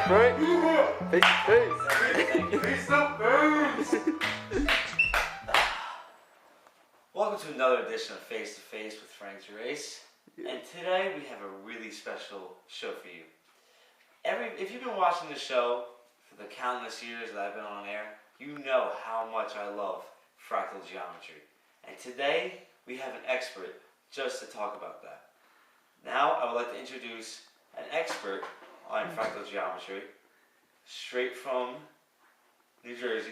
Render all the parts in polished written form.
Frank. Face to face. Face to face. Welcome to another edition of Face to Face with Frank Gerace. And today we have a really special show for you. If you've been watching the show for the countless years that I've been on air, you know how much I love fractal geometry. And today we have an expert just to talk about that. Now I would like to introduce an expert on fractal geometry, straight from New Jersey,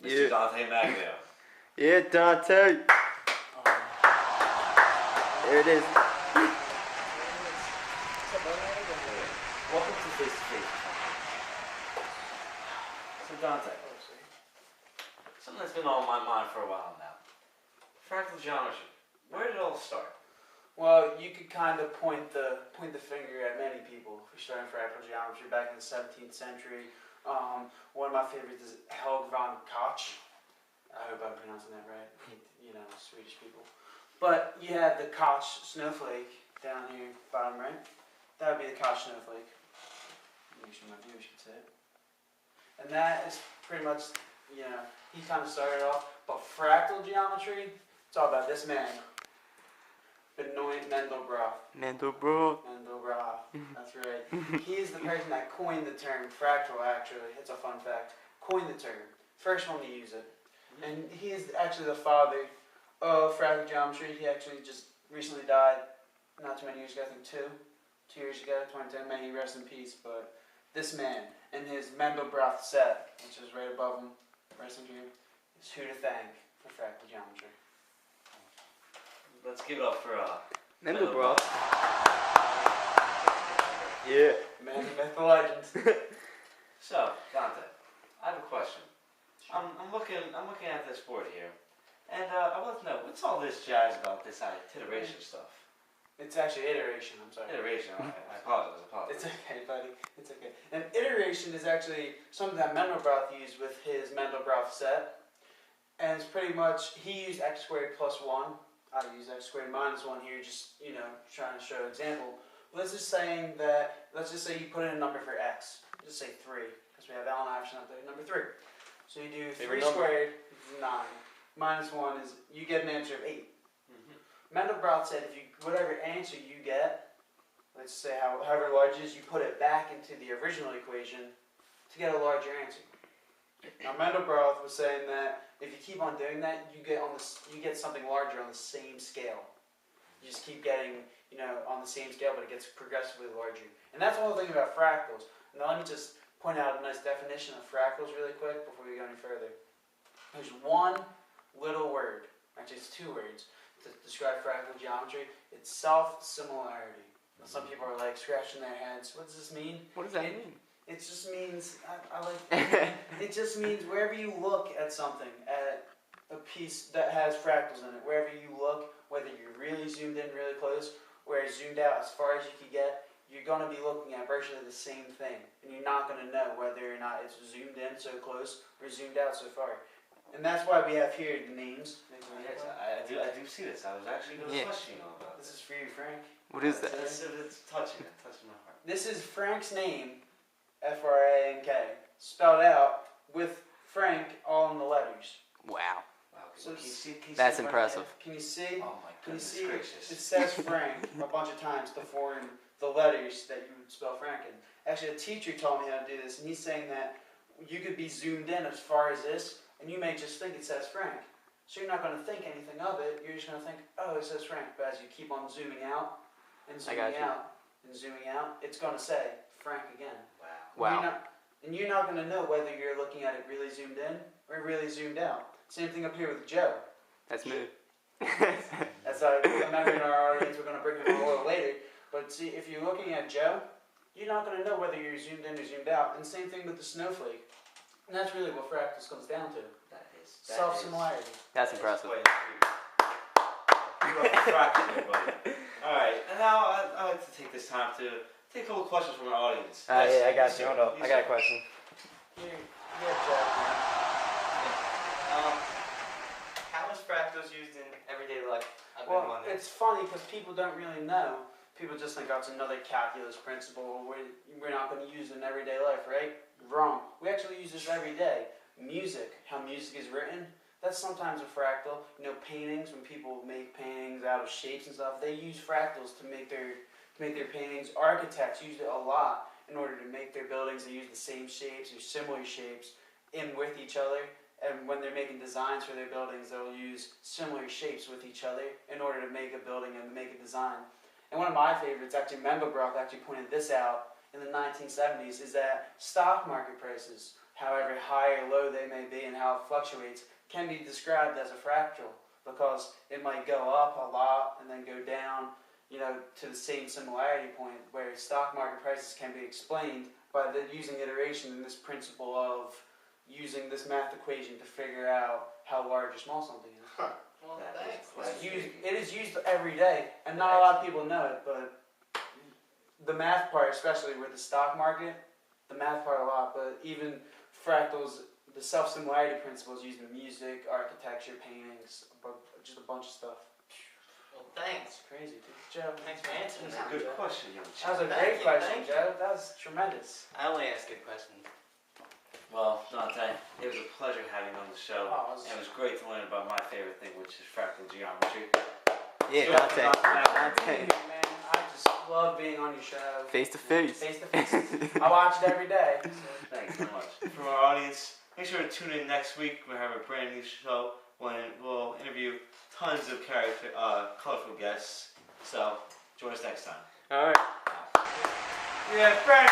Mr. Dante Maglio. Yeah, Dante. There it is. Welcome to Face to Face. So Dante, something that's been on my mind for a while now. Fractal geometry. Where did it all start? Well, you could kind of point the finger at many people for starting fractal geometry back in the 17th century. One of my favorites is Helge von Koch. I hope I'm pronouncing that right. You know, Swedish people. But you have the Koch snowflake down here, bottom right. That would be the Koch snowflake. Make sure my viewers can see it. And that is pretty much, you know, he kind of started off. But fractal geometry, it's all about this man. Benoit Mendelbrot. Mendelbrot. That's right. He's the person that coined the term fractal, actually. It's a fun fact. Coined the term. First one to use it. And he is actually the father of fractal geometry. He actually just recently died not too many years ago, I think 2 years ago, 2010. May he rest in peace. But this man and his Mendelbrot set, which is right above him, resting here, is who to thank for fractal geometry. Let's give it up for Mendelbrot. Yeah. Man, the myth, the legend. So, Dante, I have a question. I'm looking at this board here, and I want to know, what's all this jazz about this iteration stuff? It's actually iteration, I'm sorry. Iteration, I apologize. It's okay, buddy. It's okay. And iteration is actually something that Mendelbrot used with his Mendelbrot set. And it's pretty much, he used x squared plus 1. I use x squared minus 1 here, just, you know, trying to show an example. Let's just say you put in a number for x. Just say 3, because we have Allen option up there, number 3. So you do 3 squared is 9. Minus 1 is, you get an answer of 8. Mendelbrot said whatever answer you get, let's say however large it is, you put it back into the original equation to get a larger answer. Now Mendelbrot was saying that if you keep on doing that, you get something larger on the same scale. You just keep getting, you know, on the same scale, but it gets progressively larger. And that's one of the things about fractals. Now let me just point out a nice definition of fractals really quick before we go any further. There's one little word, actually it's 2 words, to describe fractal geometry. It's self-similarity. Some people are like scratching their heads. What does this mean? What does that mean? It just means, it just means wherever you look at something, at a piece that has fractals in it, wherever you look, whether you're really zoomed in really close, or zoomed out as far as you can get, you're going to be looking at virtually the same thing. And you're not going to know whether or not it's zoomed in so close or zoomed out so far. And that's why we have here the names. Yes, I do see this. I was actually going to question you about this. This is for you, Frank. What is that? It's touching my heart. This is Frank's name, F-R-A-N-K, spelled out with Frank all in the letters. Wow. So can you see that's impressive. Can you see? Oh my goodness gracious. It says Frank a bunch of times to form the letters that you would spell Frank in. Actually, a teacher told me how to do this, and he's saying that you could be zoomed in as far as this, and you may just think it says Frank. So you're not going to think anything of it. You're just going to think, oh, it says Frank. But as you keep on zooming out and zooming out and zooming out, it's going to say Frank again. Wow. And you're not going to know whether you're looking at it really zoomed in or really zoomed out. Same thing up here with Joe. That's me. That's a member in our audience. We're going to bring him on a little later. But see, if you're looking at Joe, you're not going to know whether you're zoomed in or zoomed out. And same thing with the snowflake. And that's really what fractals comes down to. Self-similarity. That's impressive. You're a fractal, everybody. Alright, and now I'd like to take this time to take a couple questions from our audience. Yeah, I got you. Hold up. I got a question. How is fractals used in everyday life? Well, it's funny because people don't really know. people just think, oh, it's another calculus principle. We're not going to use it in everyday life, right? Wrong. We actually use this every day. Music, how music is written, that's sometimes a fractal. You know, paintings, when people make paintings out of shapes and stuff, they use fractals to make their paintings. Architects use it a lot in order to make their buildings. They use the same shapes or similar shapes in with each other. And when they're making designs for their buildings, they'll use similar shapes with each other in order to make a building and make a design. And one of my favorites, actually, Mendelbrot actually pointed this out in the 1970s, is that stock market prices, however high or low they may be and how it fluctuates, can be described as a fractal, because it might go up a lot and then go down, you know, to the same similarity point, where stock market prices can be explained by using iteration and this principle of using this math equation to figure out how large or small something is. Huh. Well, thanks. It is used every day, and not a lot of people know it, but the math part, especially with the stock market, the math part a lot, but even fractals, the self-similarity principles used in music, architecture, paintings, just a bunch of stuff. Well, thanks. It's crazy, dude. Joe, Thanks for answering That's a good question, young that was chap. a Thank great you, question, thank you. Joe. That was tremendous. I only ask good questions. Well, Dante, it was a pleasure having you on the show. Oh, And it was great to learn about my favorite thing, which is fractal geometry. Yeah, Dante. Dante. Man, I just love being on your show. Face to face. Face to face. I watch it every day. So. Thanks so much. For our audience, make sure to tune in next week. We'll have a brand new show when we'll interview tons of colorful guests. So join us next time. All right. Yeah, Frank.